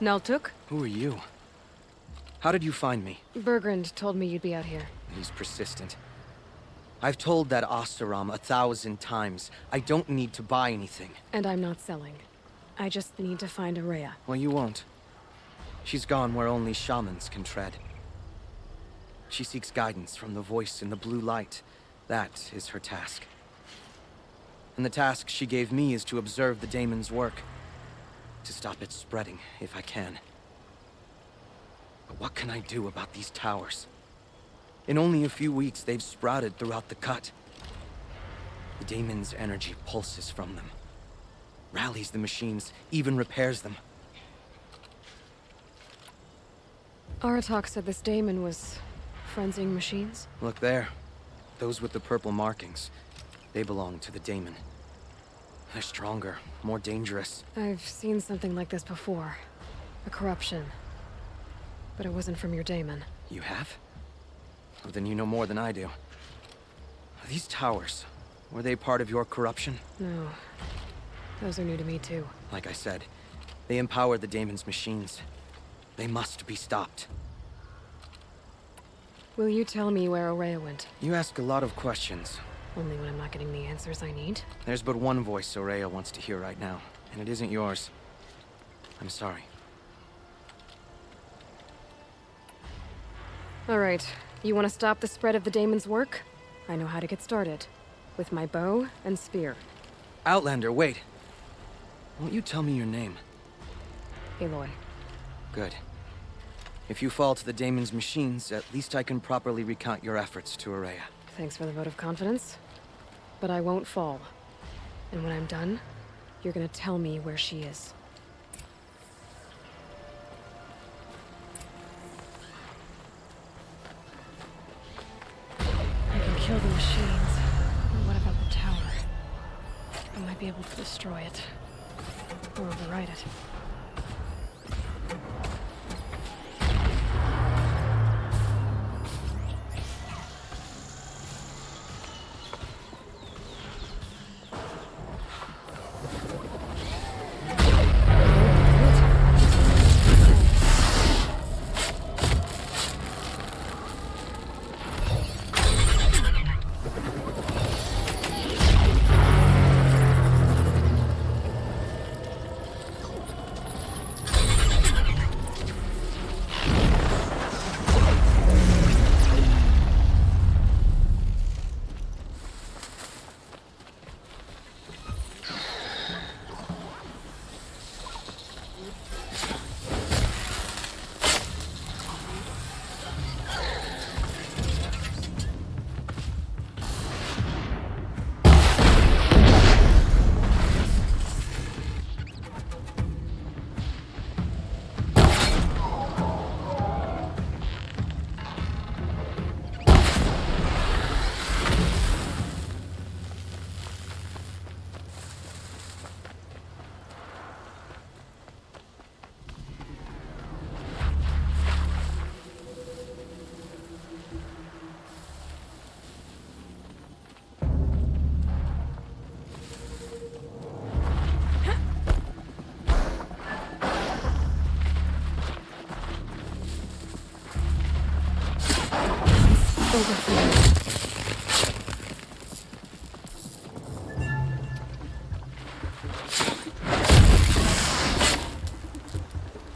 Naltuk? Who are you? How did you find me? Bergrand told me you'd be out here. He's persistent. I've told that Oseram 1,000 times. I don't need to buy anything. And I'm not selling. I just need to find Ourea. Well, you won't. She's gone where only shamans can tread. She seeks guidance from the voice in the blue light. That is her task. And the task she gave me is to observe the daemon's work. To stop it spreading, if I can. But what can I do about these towers? In only a few weeks, they've sprouted throughout the cut. The daemon's energy pulses from them. Rallies the machines, even repairs them. Aratak said this daemon was frenzying machines? Look there. Those with the purple markings. They belong to the daemon. They're stronger, more dangerous. I've seen something like this before. A corruption. But it wasn't from your daemon. You have? Well, then you know more than I do. These towers, were they part of your corruption? No. Those are new to me too. Like I said, they empower the daemon's machines. They must be stopped. Will you tell me where Ourea went? You ask a lot of questions. Only when I'm not getting the answers I need. There's but one voice Ourea wants to hear right now, and it isn't yours. I'm sorry. Alright, you want to stop the spread of the daemon's work? I know how to get started. With my bow and spear. Outlander, wait. Won't you tell me your name? Aloy. Good. If you fall to the daemon's machines, at least I can properly recount your efforts to Ourea. Thanks for the vote of confidence. But I won't fall. And when I'm done, you're gonna tell me where she is. I can kill the machines. But what about the tower? I might be able to destroy it. Or override it.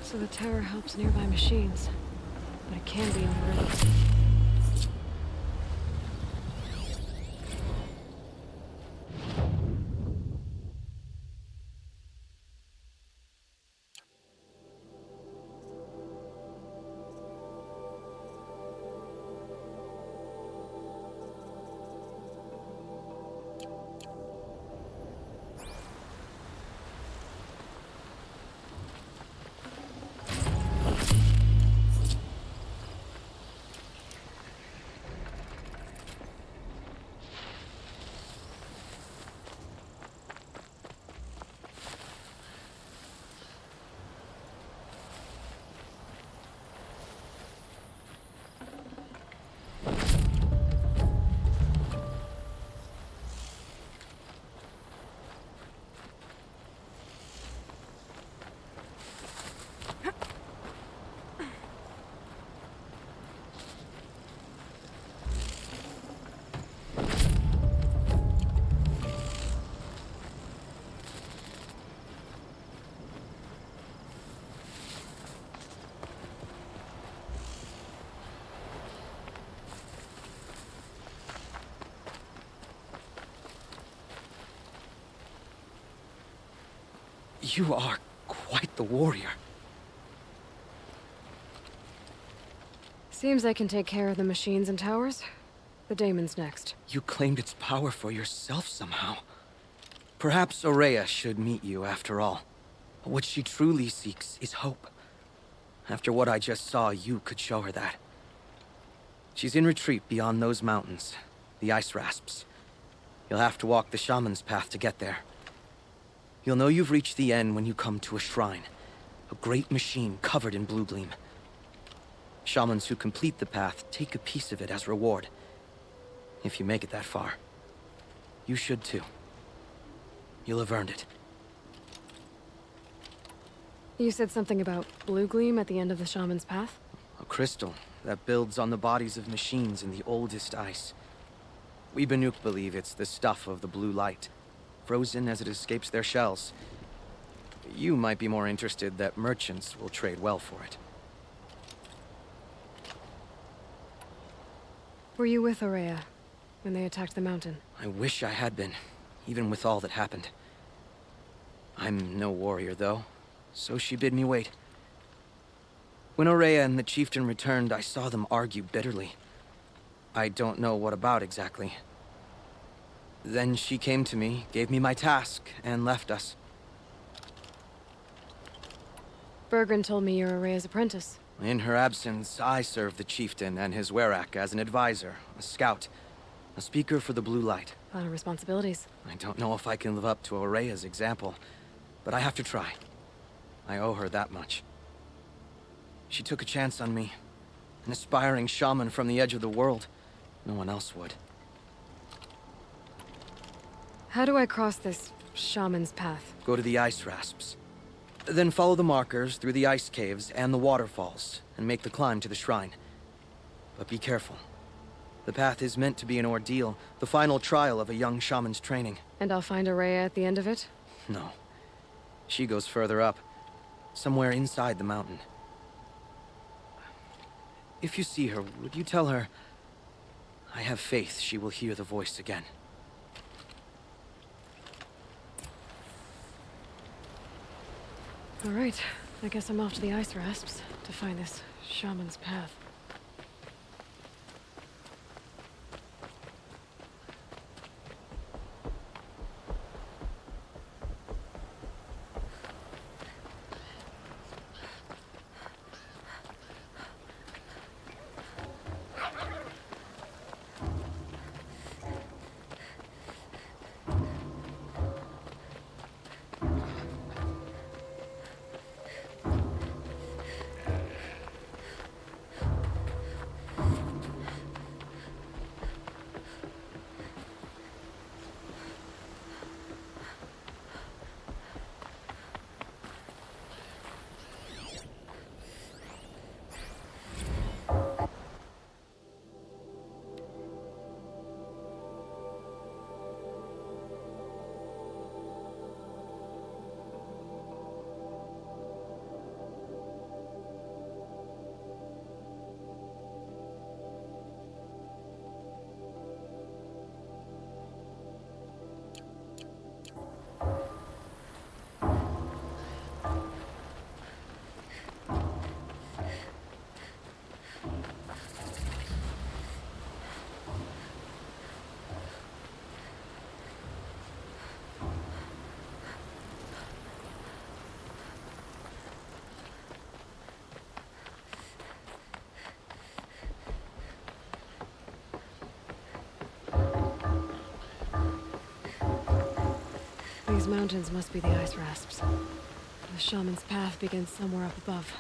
So the tower helps nearby machines, but it can be overridden. You are quite the warrior. Seems I can take care of the machines and towers. The daemon's next. You claimed its power for yourself somehow. Perhaps Ourea should meet you after all. What she truly seeks is hope. After what I just saw, you could show her that. She's in retreat beyond those mountains, the ice rasps. You'll have to walk the Shaman's path to get there. You'll know you've reached the end when you come to a shrine. A great machine covered in Bluegleam. Shamans who complete the path take a piece of it as reward. If you make it that far. You should too. You'll have earned it. You said something about Bluegleam at the end of the Shaman's path? A crystal that builds on the bodies of machines in the oldest ice. We Banuk believe it's the stuff of the blue light, frozen as it escapes their shells. You might be more interested that merchants will trade well for it. Were you with Ourea when they attacked the mountain? I wish I had been, even with all that happened. I'm no warrior, though, so she bid me wait. When Ourea and the chieftain returned, I saw them argue bitterly. I don't know what about exactly. Then she came to me, gave me my task, and left us. Bergren told me you're Ourea's apprentice. In her absence, I served the chieftain and his Werak as an advisor, a scout, a speaker for the blue light. A lot of responsibilities. I don't know if I can live up to Ourea's example, but I have to try. I owe her that much. She took a chance on me, an aspiring shaman from the edge of the world. No one else would. How do I cross this Shaman's path? Go to the ice rasps. Then follow the markers through the ice caves and the waterfalls, and make the climb to the shrine. But be careful. The path is meant to be an ordeal, the final trial of a young shaman's training. And I'll find Ourea at the end of it? No. She goes further up, somewhere inside the mountain. If you see her, would you tell her... I have faith she will hear the voice again. All right, I guess I'm off to the ice rasps to find this Shaman's path. These mountains must be the ice rasps. The Shaman's path begins somewhere up above.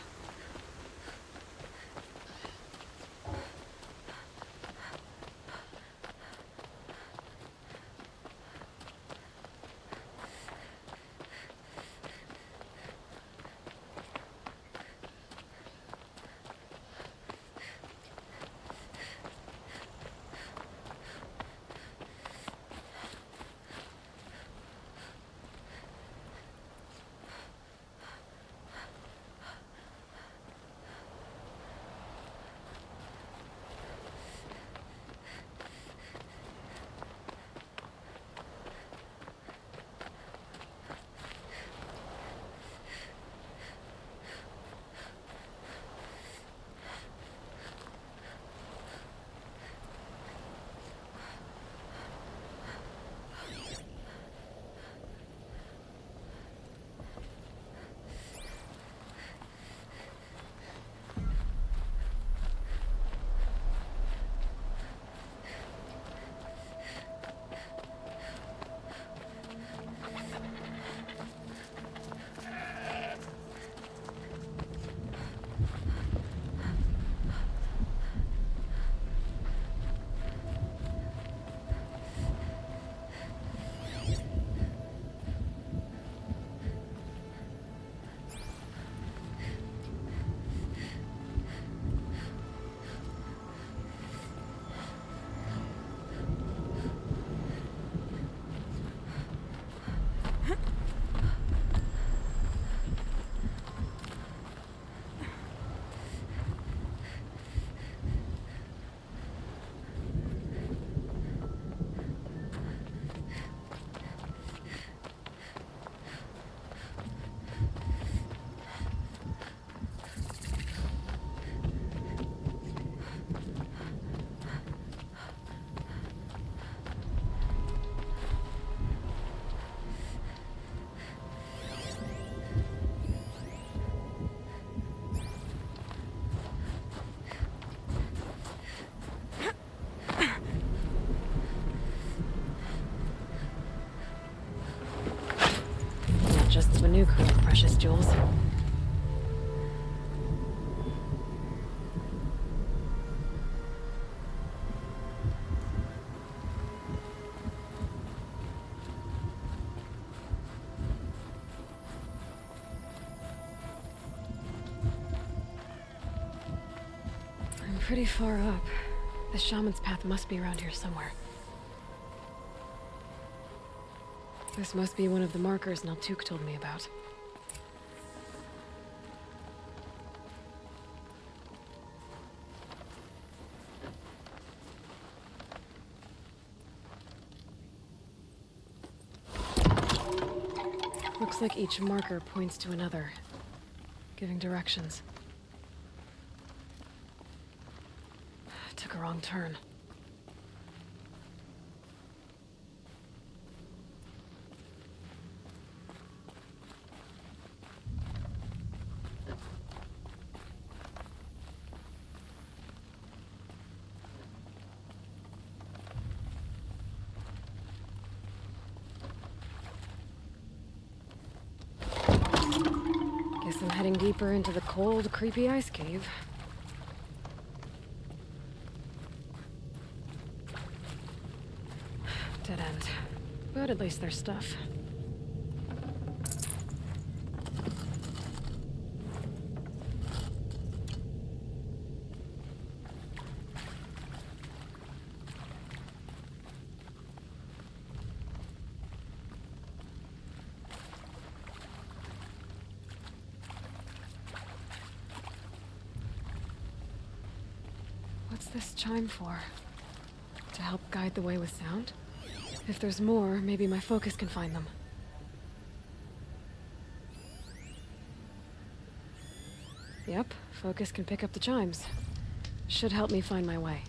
not just the Banuk who make precious jewels. I'm pretty far up. The Shaman's path must be around here somewhere. This must be one of the markers Naltuk told me about. Looks like each marker points to another, giving directions. Took a wrong turn. Guess I'm heading deeper into the cold, creepy ice cave. Dead end. But at least there's stuff. What's this chime for? To help guide the way with sound? If there's more, maybe my focus can find them. Yep, focus can pick up the chimes. Should help me find my way.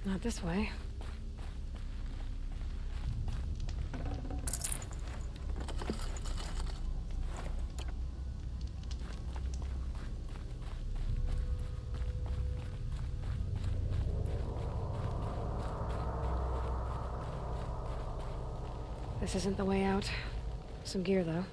Not this way. This isn't the way out. Some gear, though.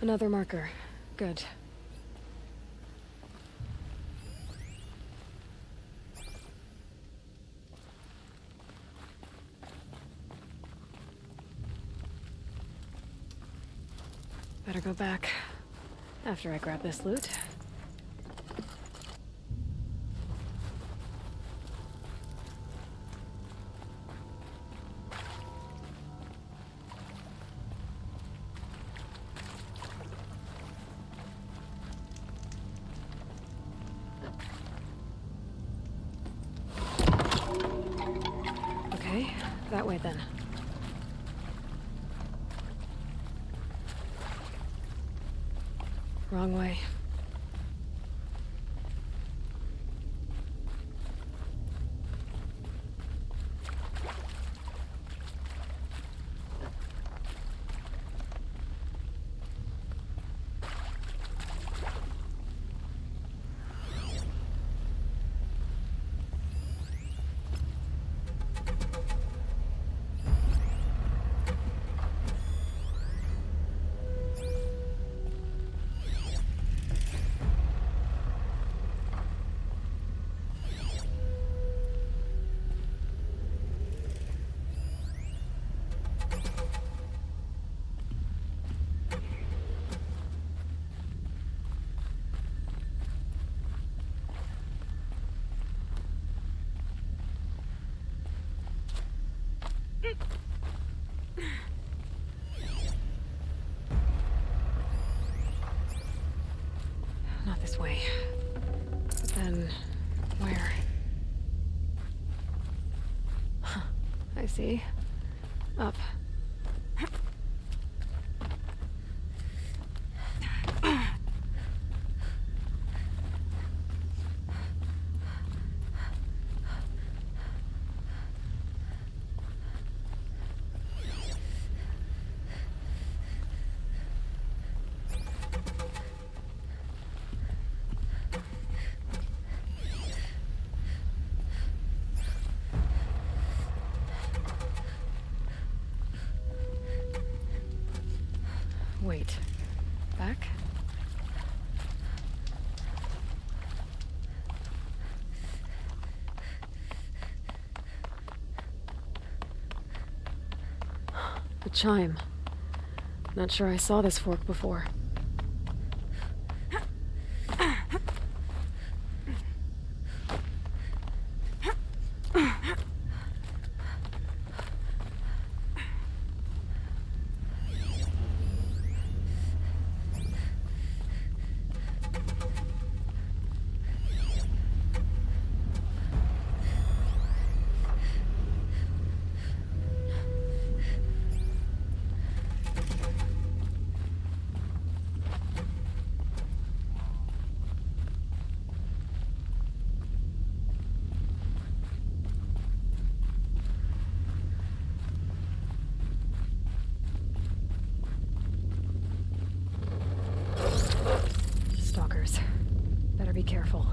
Another marker. Good. Better go back after I grab this loot. That way, then. Wrong way. Not this way. But then, where? Huh, I see. Up. Wait. Back? The chime. Not sure I saw this fork before. Stalkers. Better be careful.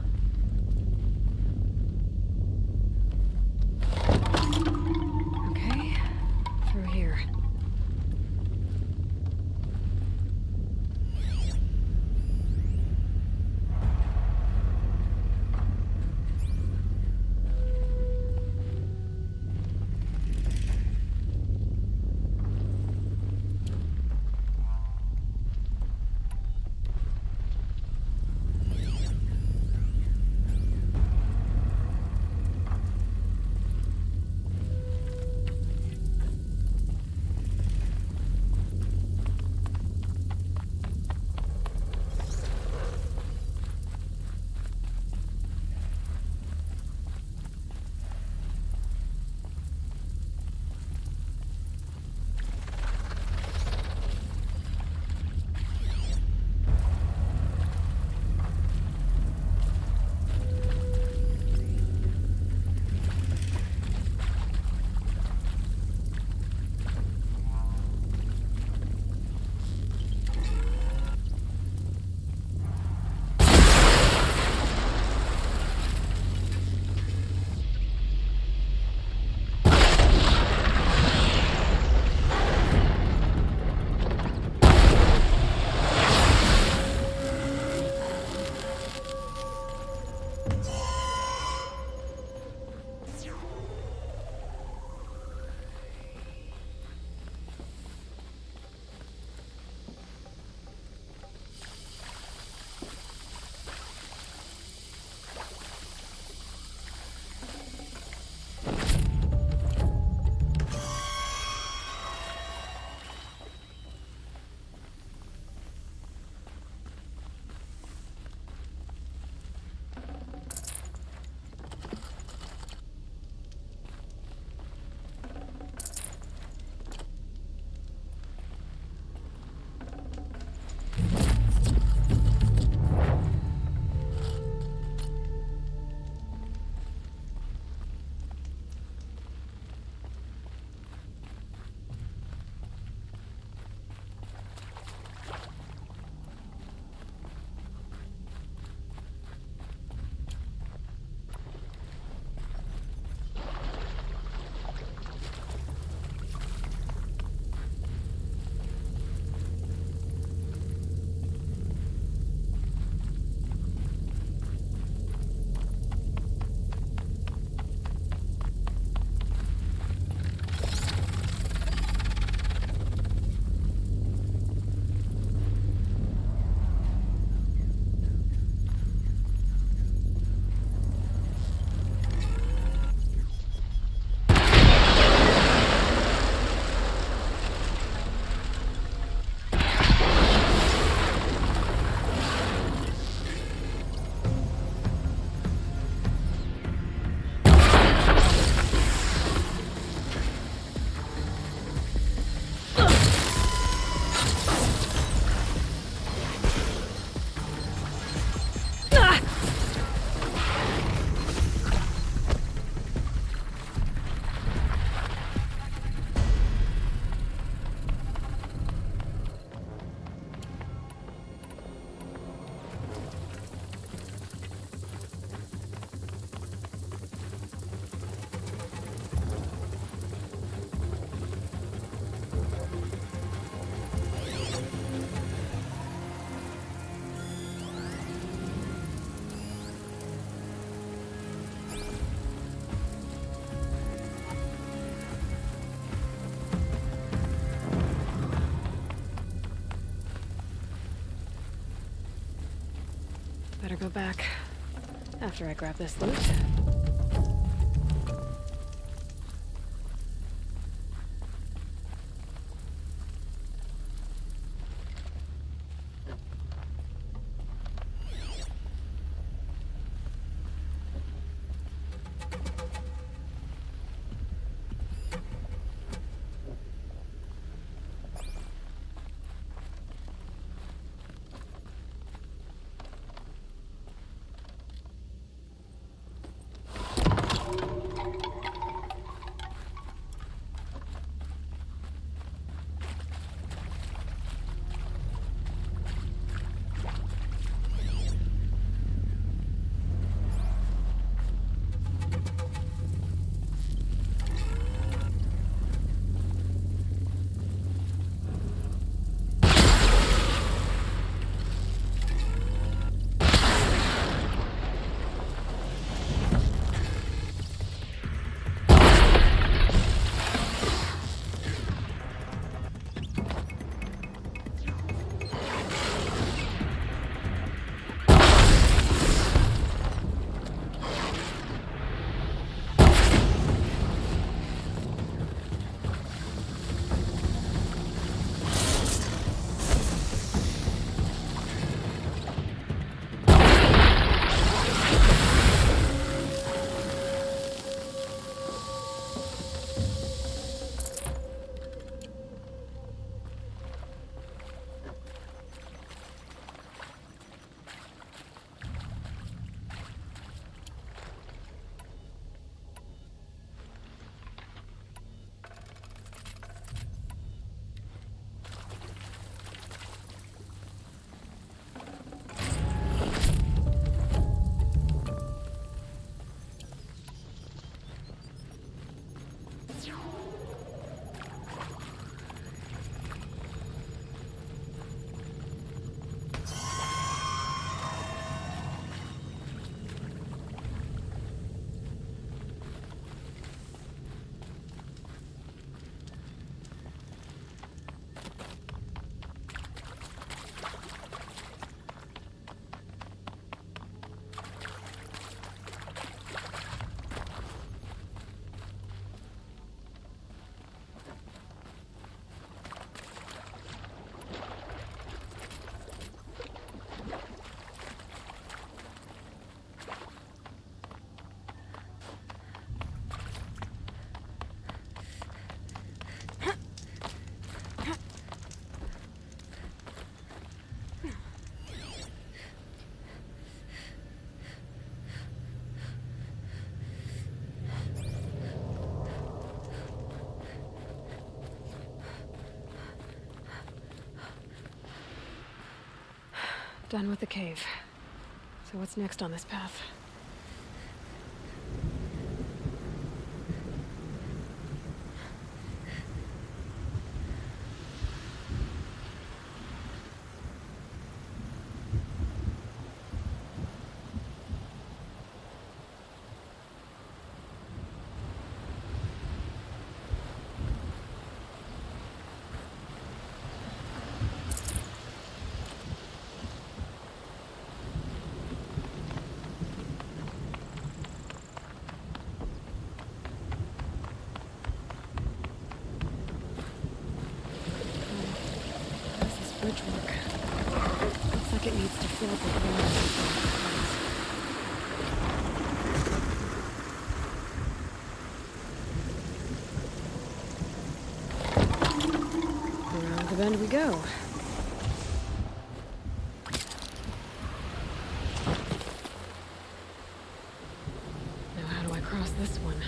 Okay, through here. Better go back after I grab this loot. Done with the cave. So what's next on this path? Bridgework. Looks like it needs to fill up with water. Around the bend we go. Now how do I cross this one?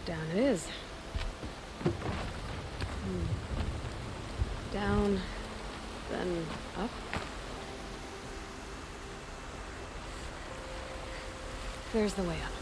Down it is. Down, then up. There's the way up.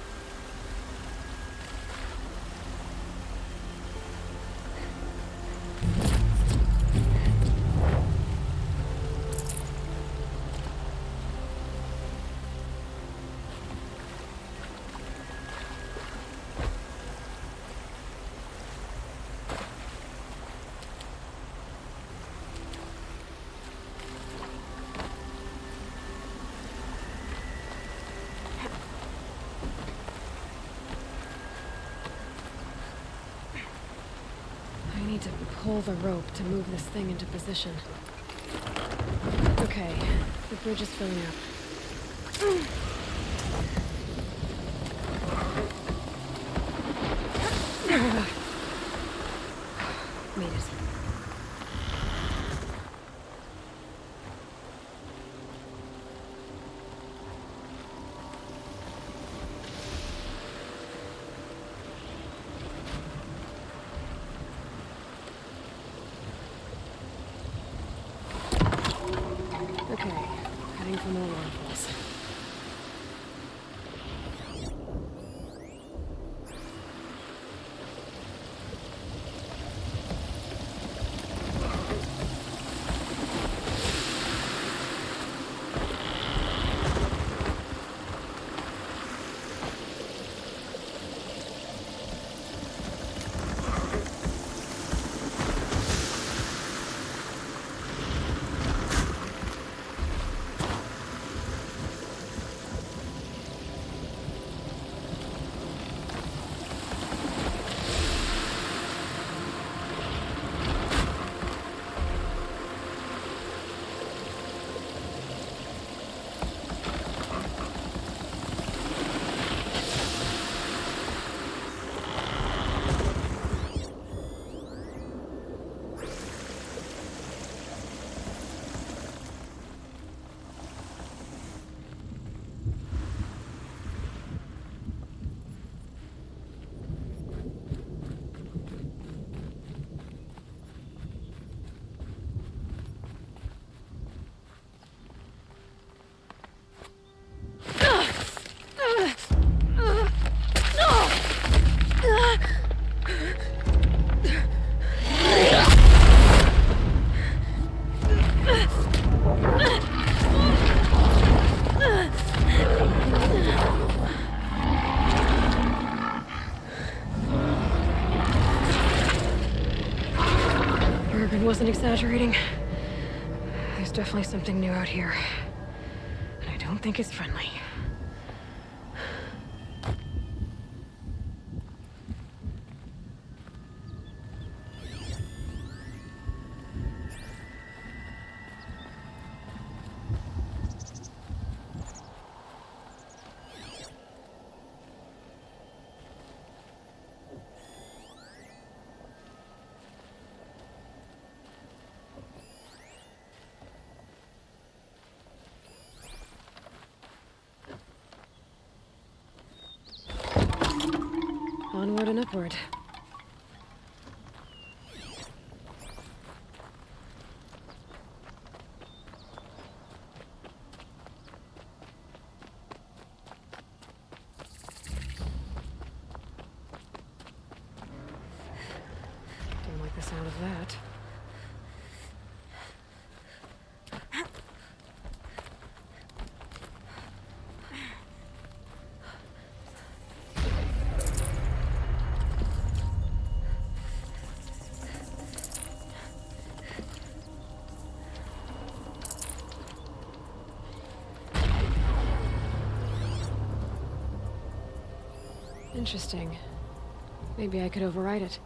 pull the rope to move this thing into position. Okay, the bridge is filling up. Made it. Okay, heading for more waterfalls. Wasn't exaggerating. There's definitely something new out here. And I don't think it's friendly. Onward and upward. Don't like the sound of that. Interesting. Maybe I could override it.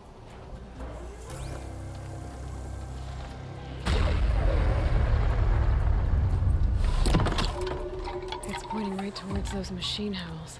It's pointing right towards those machine howls.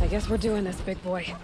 I guess we're doing this, big boy.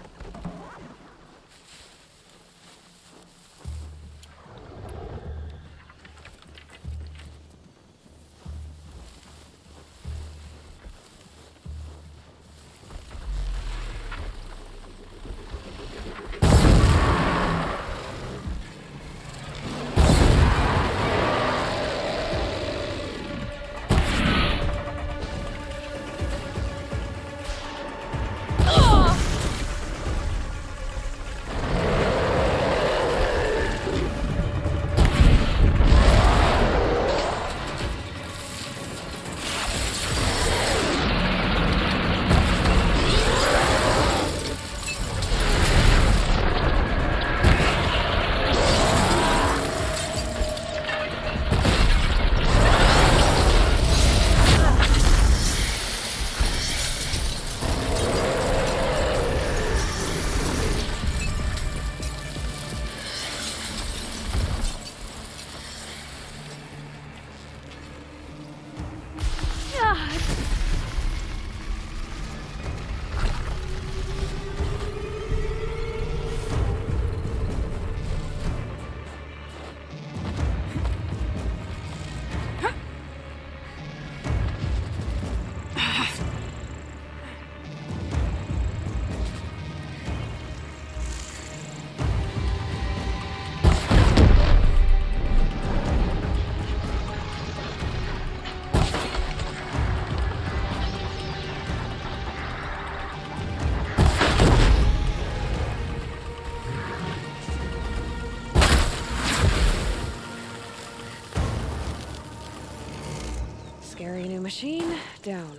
Scary new machine, down.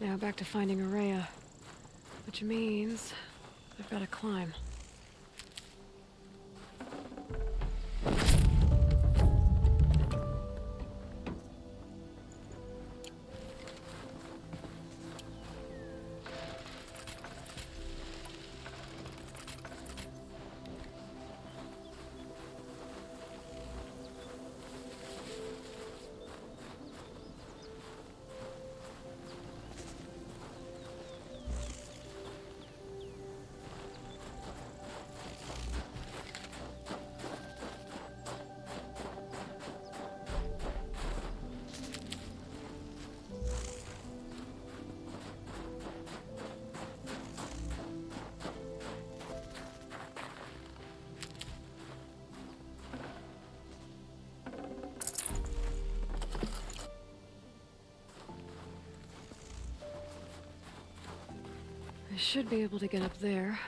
Now back to finding Ourea. Which means I've got to climb. I should be able to get up there.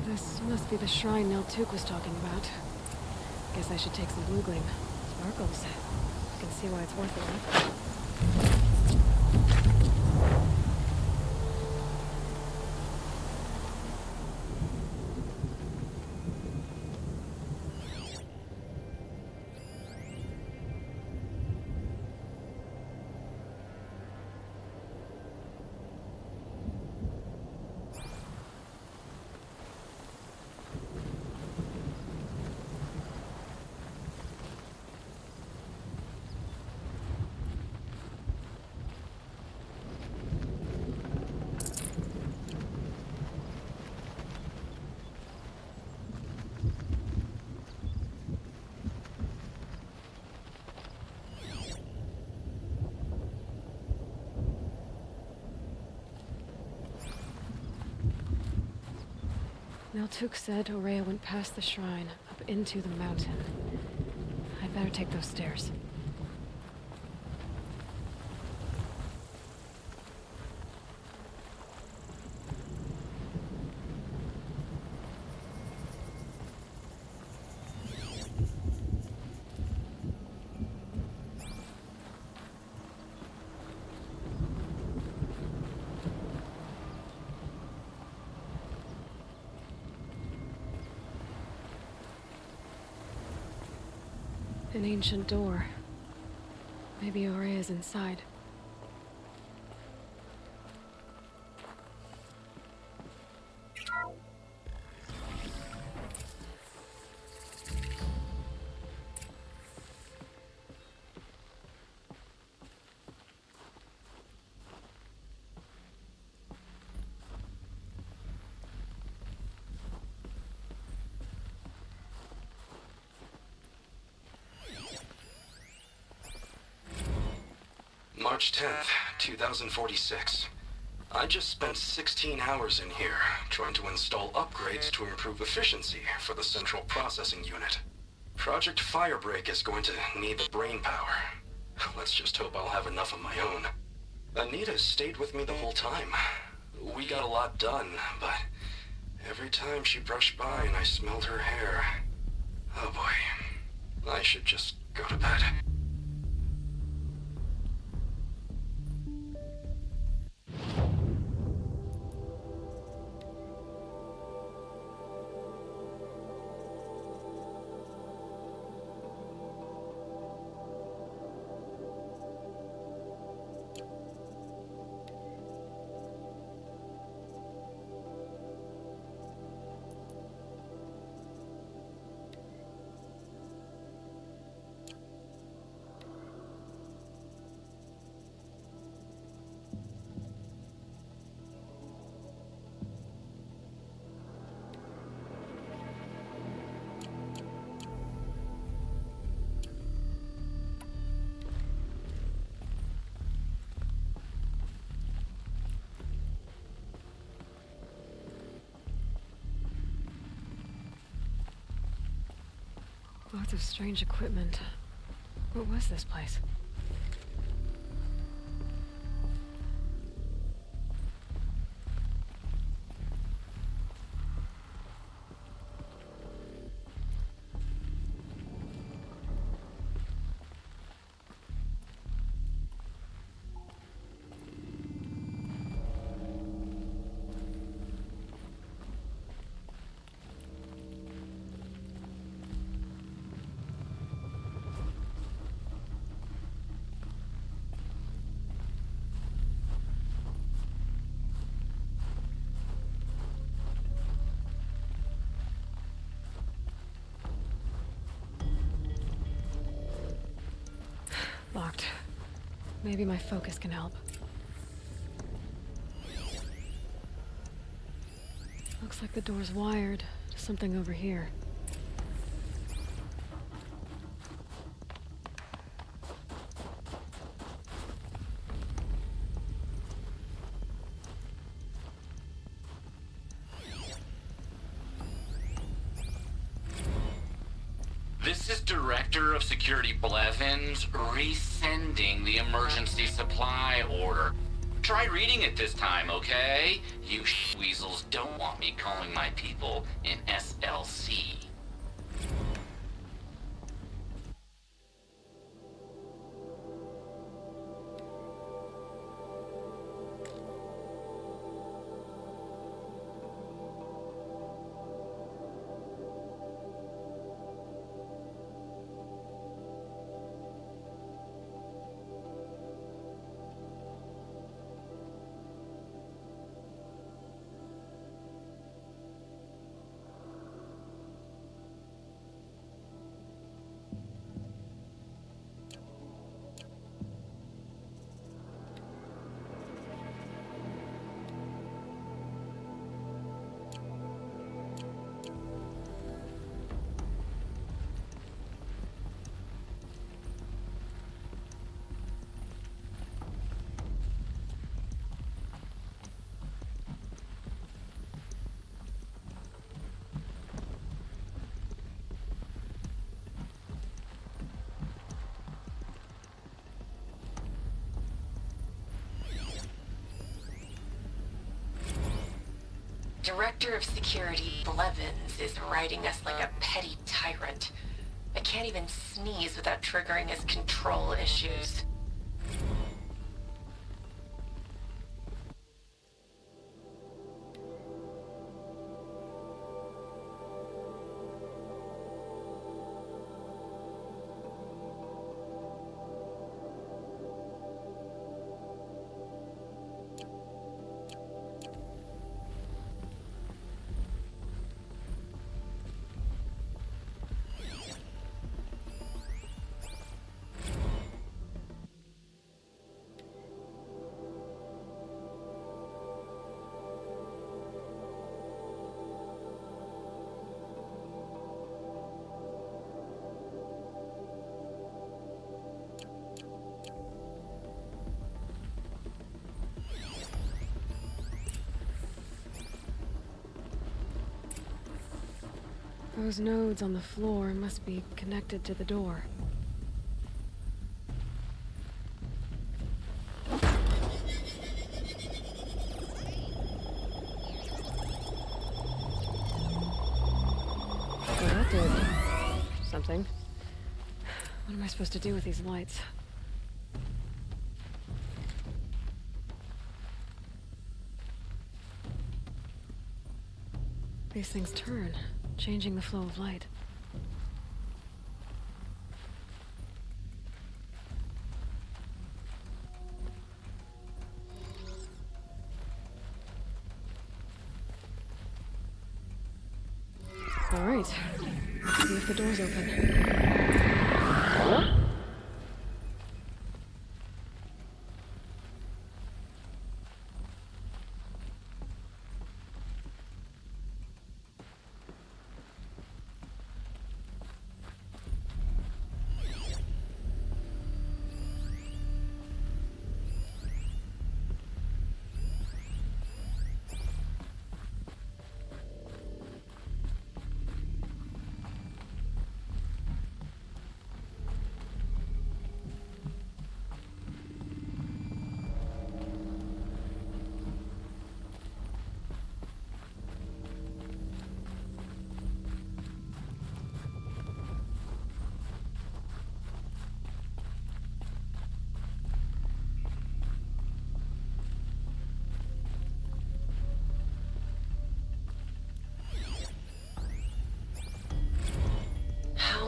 This must be the shrine Naltuk was talking about. Guess I should take some Bluegleam. Sparkles. I can see why it's worth it, huh? Naltuk said Ourea went past the shrine, up into the mountain. I'd better take those stairs. An ancient door. Maybe Ourea's inside. March 10th, 2046. I just spent 16 hours in here, trying to install upgrades to improve efficiency for the central processing unit. Project Firebreak is going to need the brain power. Let's just hope I'll have enough of my own. Anita stayed with me the whole time. We got a lot done, but every time she brushed by and I smelled her hair... Oh boy. I should just go to bed. Lots of strange equipment. What was this place? Locked. Maybe my focus can help. Looks like the door's wired to something over here. This is Director of Security Blevins resending the emergency supply order. Try reading it this time, okay? You weasels don't want me calling my people in SLC. Director of Security Blevins is riding us like a petty tyrant. I can't even sneeze without triggering his control issues. Those nodes on the floor must be connected to the door. Well, that did something. What am I supposed to do with these lights? These things turn, changing the flow of light. All right. Let's see if the door's open.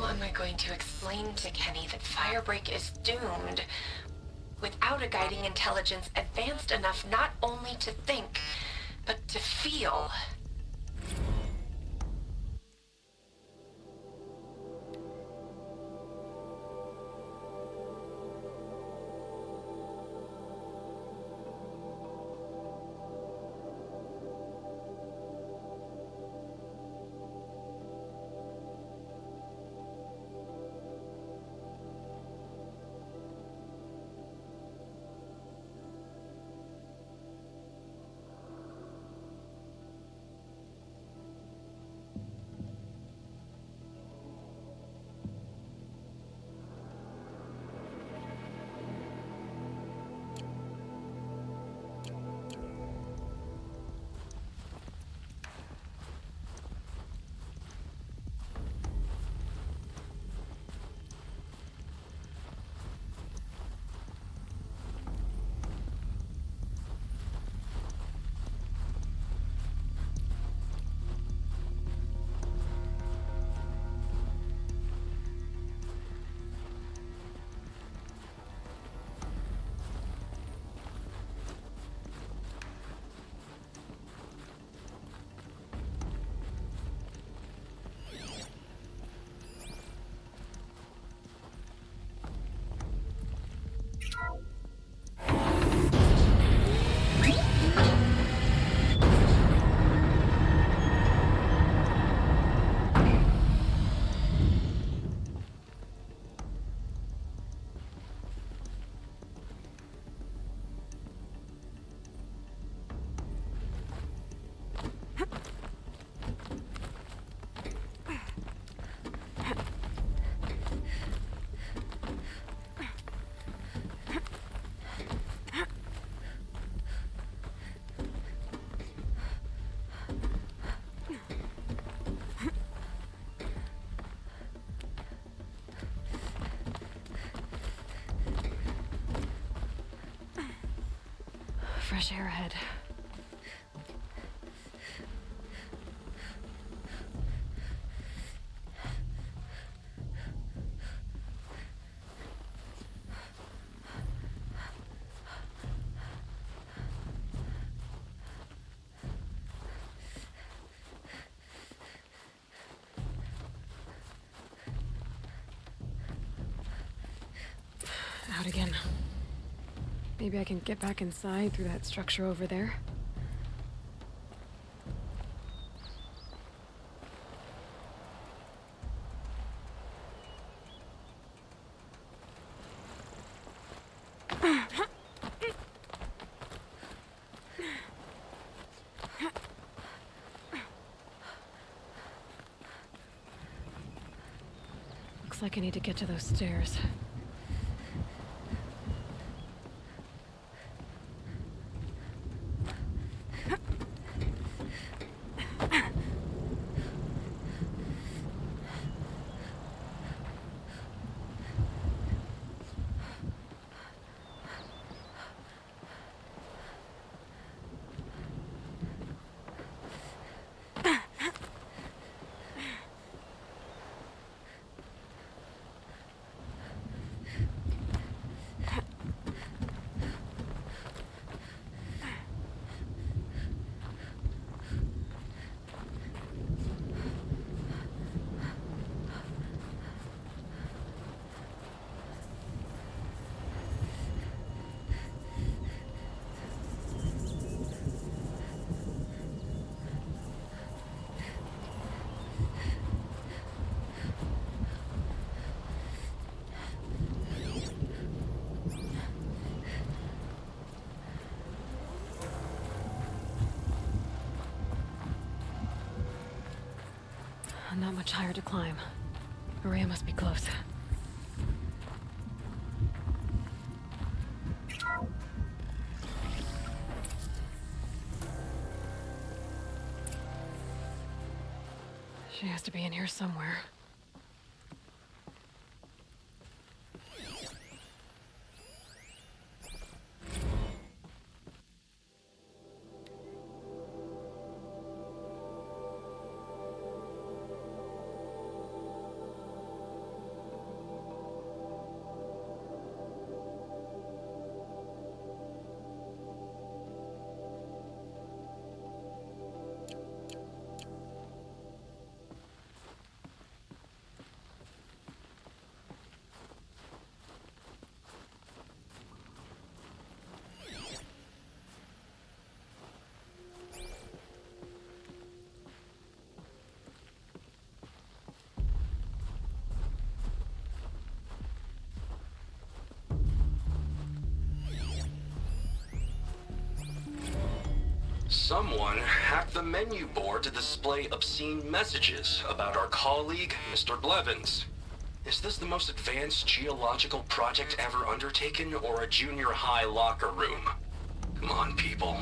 Am I going to explain to Kenny that Firebreak is doomed without a guiding intelligence advanced enough not only to think, but to feel? fresh air ahead. Out again. Maybe I can get back inside through that structure over there. Looks like I need to get to those stairs. Not much higher to climb. Ourea must be close. She has to be in here somewhere. Someone hacked the menu board to display obscene messages about our colleague, Mr. Blevins. Is this the most advanced geological project ever undertaken, or a junior high locker room? Come on, people.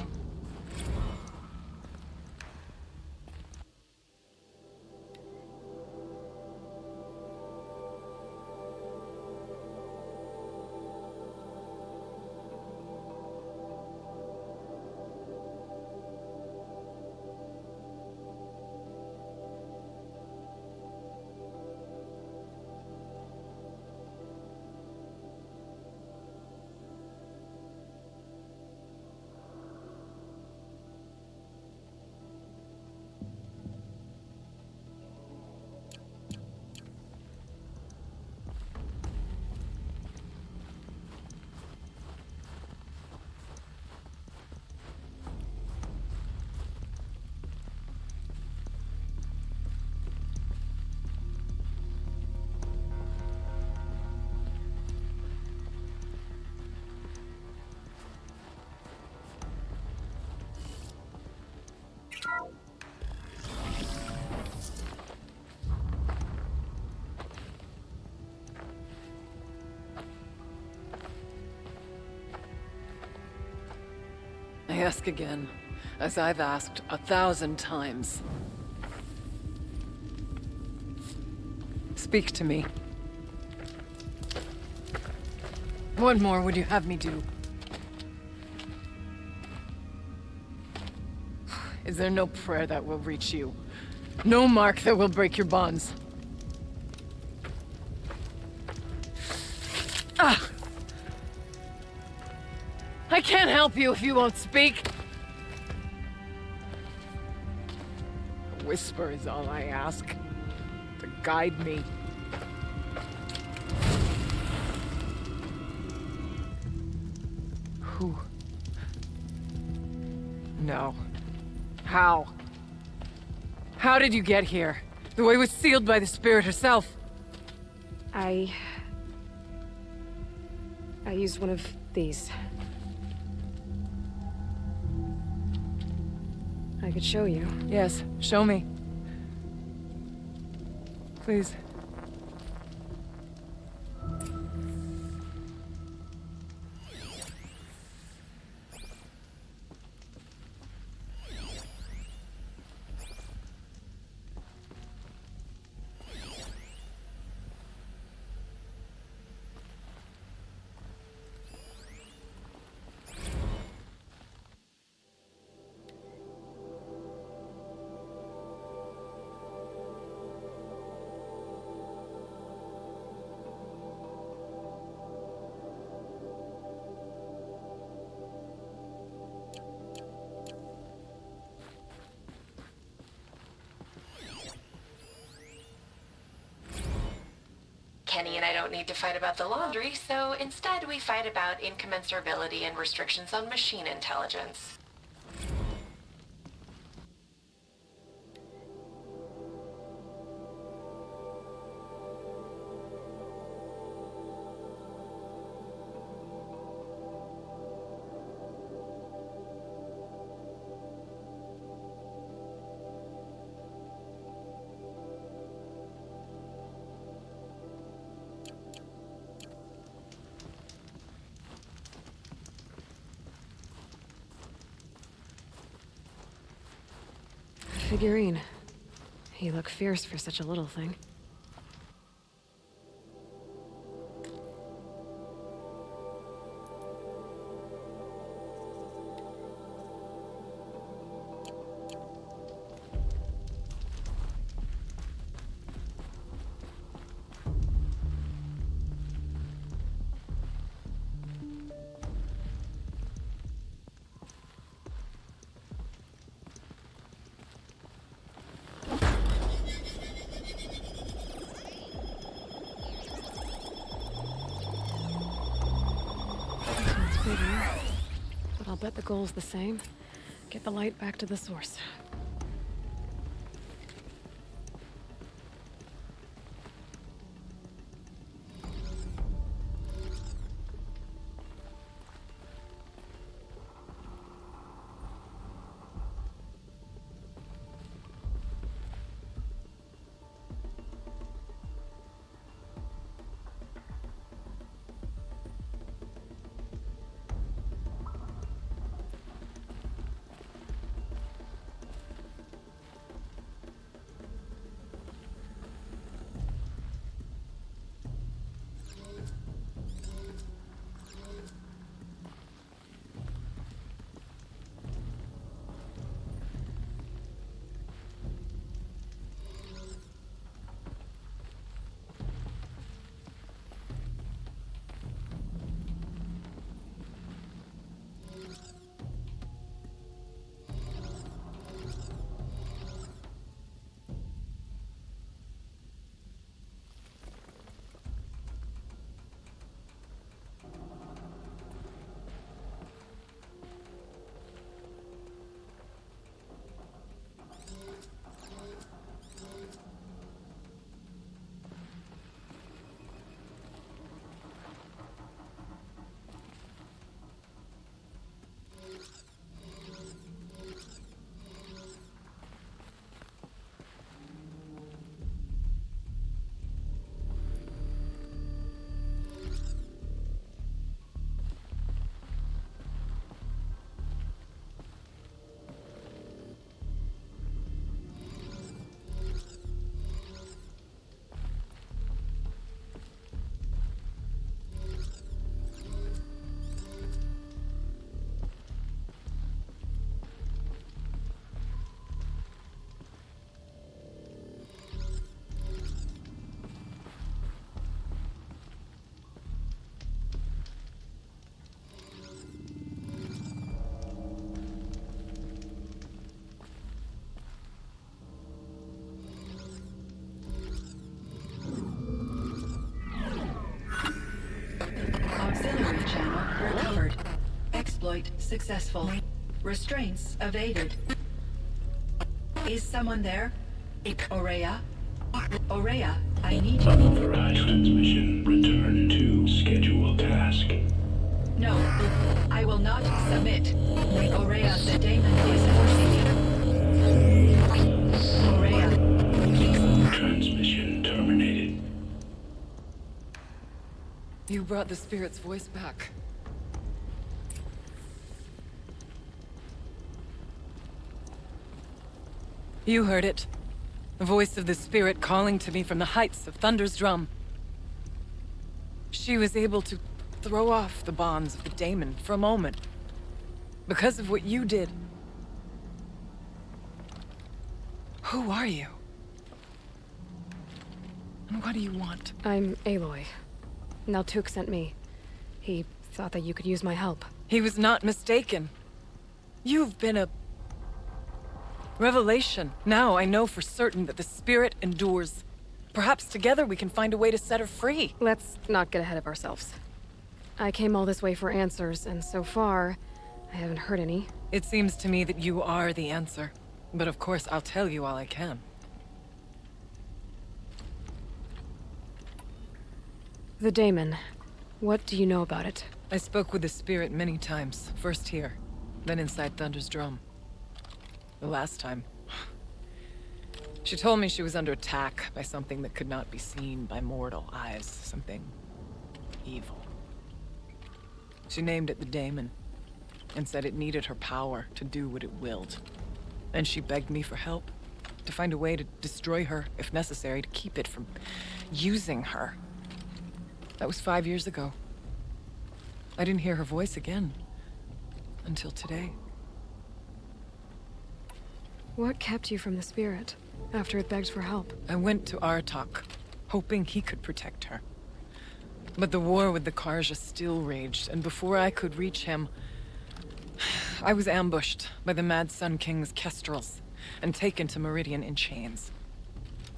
I ask again, as I've asked 1,000 times. Speak to me. What more would you have me do? Is there no prayer that will reach you? No mark that will break your bonds? Ah! I can't help you if you won't speak! A whisper is all I ask. To guide me. Who? No. How? How did you get here? The way was sealed by the spirit herself. I used one of these. I could show you. Yes, show me. Please. Kenny and I don't need to fight about the laundry, so instead we fight about incommensurability and restrictions on machine intelligence. Figurine. He looked fierce for such a little thing. Bigger, but I'll bet the goal's the same. Get the light back to the source. successful. Restraints evaded. Is someone there? Ourea? Ourea, I need you. Unauthorized transmission. Return to scheduled task. No, I will not submit. Ourea, the daemon is forcing me. Ourea, please. Transmission terminated. You brought the spirit's voice back. You heard it. The voice of the spirit calling to me from the heights of Thunder's drum. She was able to throw off the bonds of the daemon for a moment. Because of what you did. Who are you? And what do you want? I'm Aloy. Naltuk sent me. He thought that you could use my help. He was not mistaken. You've been a revelation. Now I know for certain that the spirit endures. Perhaps together we can find a way to set her free. Let's not get ahead of ourselves. I came all this way for answers, and so far, I haven't heard any. It seems to me that you are the answer. But of course, I'll tell you all I can. The daemon. What do you know about it? I spoke with the spirit many times. First here, then inside Thunder's drum. The last time, she told me she was under attack by something that could not be seen by mortal eyes. Something evil. She named it the daemon, and said it needed her power to do what it willed. And she begged me for help, to find a way to destroy her, if necessary, to keep it from using her. That was 5 years ago. I didn't hear her voice again, until today. What kept you from the spirit, after it begged for help? I went to Artok, hoping he could protect her. But the war with the Karja still raged, and before I could reach him, I was ambushed by the Mad Sun King's kestrels, and taken to Meridian in chains.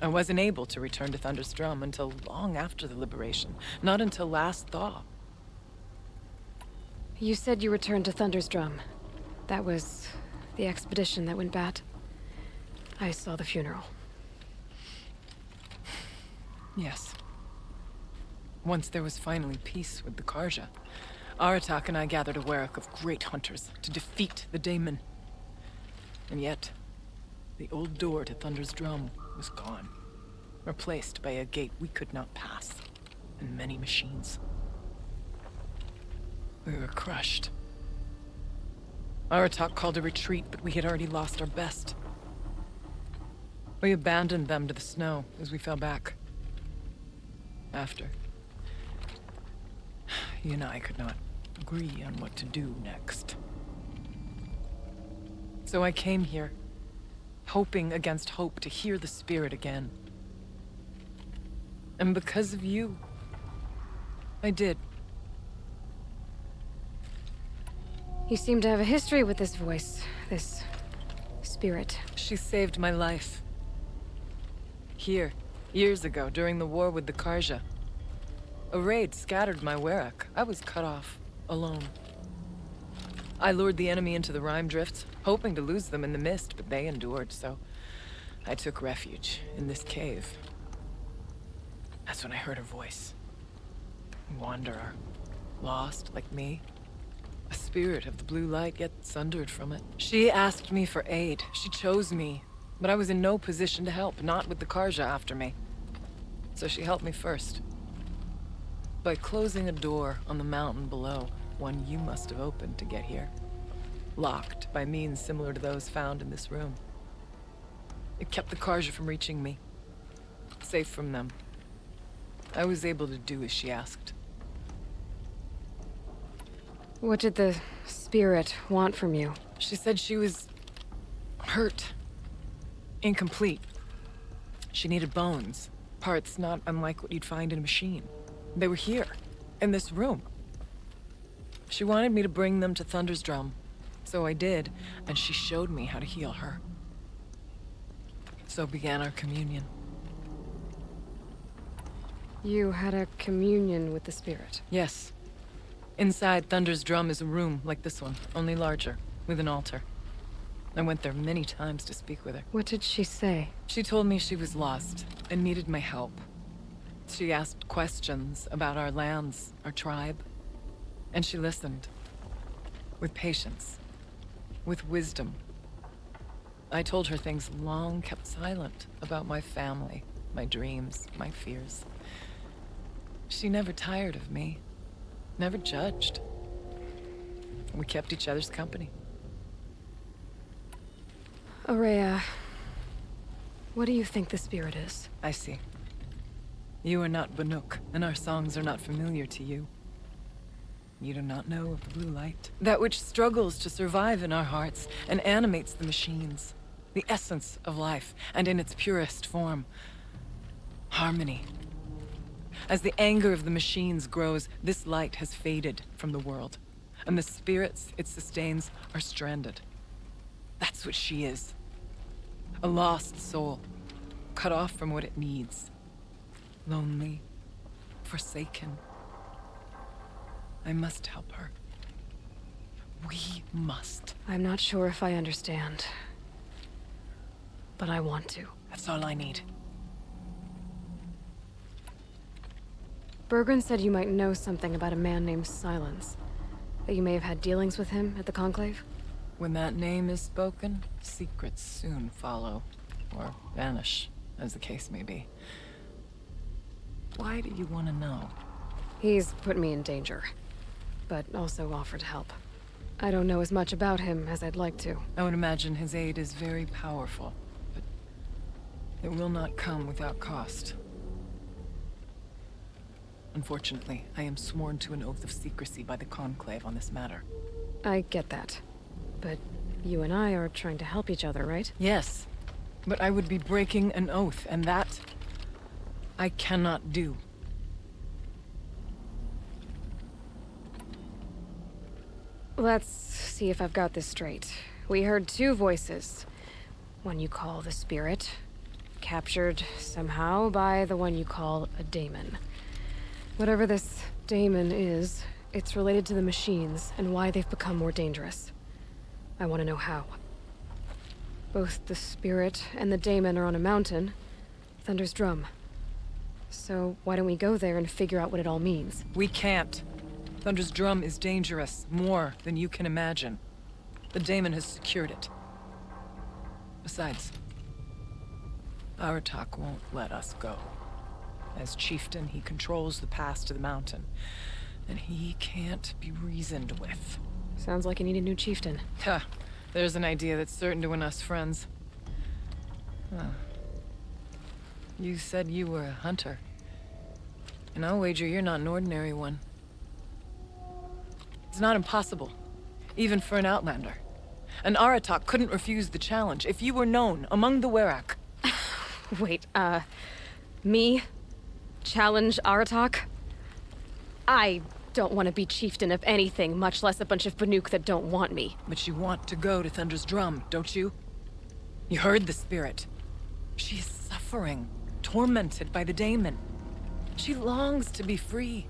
I wasn't able to return to Thunder's drum until long after the liberation, not until last thaw. You said you returned to Thunder's drum. That was the expedition that went bad. I saw the funeral. Yes. Once there was finally peace with the Karja, Aratak and I gathered a Ourea of great hunters to defeat the daemon. And yet, the old door to Thunder's drum was gone, replaced by a gate we could not pass, and many machines. We were crushed. Aratak called a retreat, but we had already lost our best. We abandoned them to the snow as we fell back. After, he and I could not agree on what to do next. So I came here, hoping against hope to hear the spirit again. And because of you, I did. You seem to have a history with this voice, this spirit. She saved my life. Here, years ago, during the war with the Karja. A raid scattered my Ourea. I was cut off, alone. I lured the enemy into the Rime Drifts, hoping to lose them in the mist, but they endured, so I took refuge in this cave. That's when I heard her voice. A wanderer, lost like me. A spirit of the blue light, yet sundered from it. She asked me for aid. She chose me, but I was in no position to help, not with the Karja after me. So she helped me first. By closing a door on the mountain below, one you must have opened to get here. Locked by means similar to those found in this room. It kept the Karja from reaching me. Safe from them. I was able to do as she asked. What did the spirit want from you? She said she was hurt. Incomplete. She needed bones. Parts not unlike what you'd find in a machine. They were here, in this room. She wanted me to bring them to Thunder's drum. So I did, and she showed me how to heal her. So began our communion. You had a communion with the spirit. Yes. Inside Thunder's Drum is a room like this one, only larger, with an altar. I went there many times to speak with her. What did she say? She told me she was lost and needed my help. She asked questions about our lands, our tribe, and she listened. With patience. With wisdom. I told her things long kept silent about my family, my dreams, my fears. She never tired of me. Never judged. We kept each other's company. Ourea, what do you think the spirit is? I see. You are not Banuk, and our songs are not familiar to you. You do not know of the blue light. That which struggles to survive in our hearts and animates the machines. The essence of life, and in its purest form. Harmony. As the anger of the machines grows, this light has faded from the world, and the spirits it sustains are stranded. That's what she is. A lost soul, cut off from what it needs. Lonely, forsaken. I must help her. We must. I'm not sure if I understand, but I want to. That's all I need. Bergren said you might know something about a man named Silence. That you may have had dealings with him at the Conclave? When that name is spoken, secrets soon follow. Or vanish, as the case may be. Why do you want to know? He's put me in danger, but also offered help. I don't know as much about him as I'd like to. I would imagine his aid is very powerful, but it will not come without cost. Unfortunately, I am sworn to an oath of secrecy by the Conclave on this matter. I get that. But you and I are trying to help each other, right? Yes, but I would be breaking an oath, and that I cannot do. Let's see if I've got this straight. We heard two voices. One you call the spirit, captured somehow by the one you call a daemon. Whatever this daemon is, it's related to the machines and why they've become more dangerous. I want to know how. Both the spirit and the daemon are on a mountain, Thunder's Drum. So why don't we go there and figure out what it all means? We can't. Thunder's Drum is dangerous, more than you can imagine. The daemon has secured it. Besides, Aratak won't let us go. As chieftain, he controls the pass to the mountain, and he can't be reasoned with. Sounds like you need a new chieftain. Huh. There's an idea that's certain to win us friends. Huh. You said you were a hunter. And I'll wager you're not an ordinary one. It's not impossible, even for an outlander. An Aratak couldn't refuse the challenge if you were known among the Werak. Wait, me? Challenge Aratak? I don't want to be chieftain of anything, much less a bunch of Banuk that don't want me. But you want to go to Thunder's Drum, don't you? You heard the spirit. She is suffering, tormented by the daemon. She longs to be free.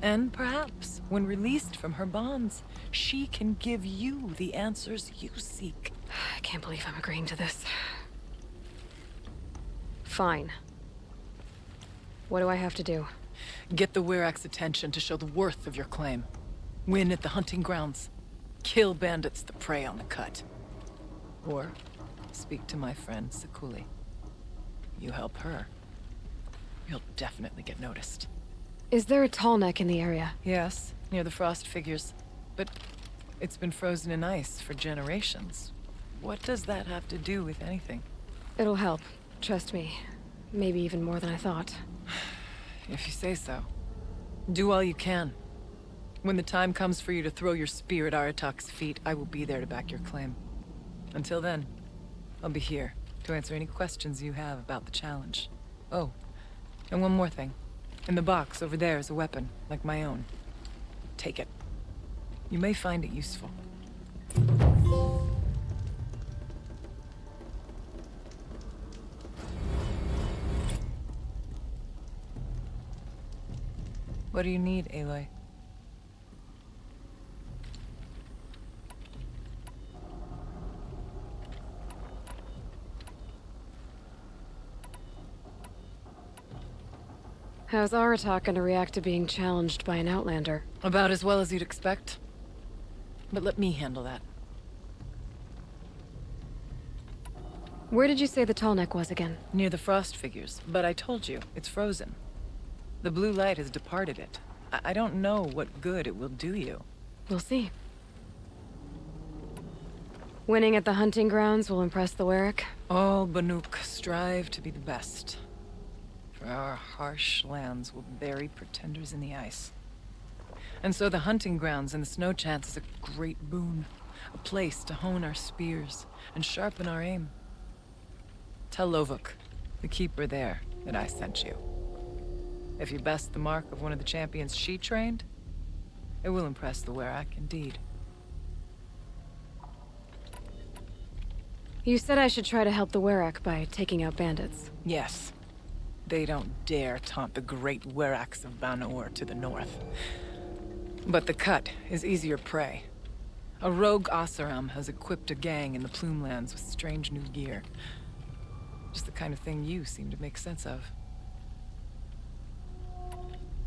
And perhaps, when released from her bonds, she can give you the answers you seek. I can't believe I'm agreeing to this. Fine. What do I have to do? Get the Werak's attention to show the worth of your claim. Win at the hunting grounds. Kill bandits that prey on the cut. Or speak to my friend Sekuli. You help her, you'll definitely get noticed. Is there a tall neck in the area? Yes, near the frost figures. But it's been frozen in ice for generations. What does that have to do with anything? It'll help. Trust me. Maybe even more than I thought. If you say so. Do all you can. When the time comes for you to throw your spear at Aratak's feet, I will be there to back your claim. Until then, I'll be here to answer any questions you have about the challenge. Oh, and one more thing. In the box over there is a weapon, like my own. Take it. You may find it useful. What do you need, Aloy? How's Aratak gonna react to being challenged by an Outlander? About as well as you'd expect. But let me handle that. Where did you say the tall neck was again? Near the frost figures, but I told you, it's frozen. The blue light has departed it. I don't know what good it will do you. We'll see. Winning at the hunting grounds will impress the Warwick. All Banuk strive to be the best. For our harsh lands will bury pretenders in the ice. And so the hunting grounds and the snow chance is a great boon. A place to hone our spears and sharpen our aim. Tell Lovuk, the keeper there, that I sent you. If you best the mark of one of the champions she trained, it will impress the Warwick indeed. You said I should try to help the Warwick by taking out bandits. Yes. They don't dare taunt the great Warwicks of Banor to the north. But the Cut is easier prey. A rogue Oseram has equipped a gang in the Plumelands with strange new gear. Just the kind of thing you seem to make sense of.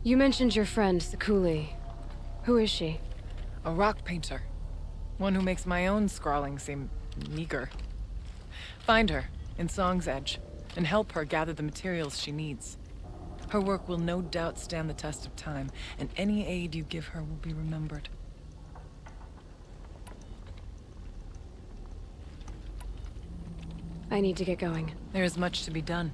You mentioned your friend, Sekuli. Who is she? A rock painter. One who makes my own scrawling seem meager. Find her in Song's Edge and help her gather the materials she needs. Her work will no doubt stand the test of time, and any aid you give her will be remembered. I need to get going. There is much to be done.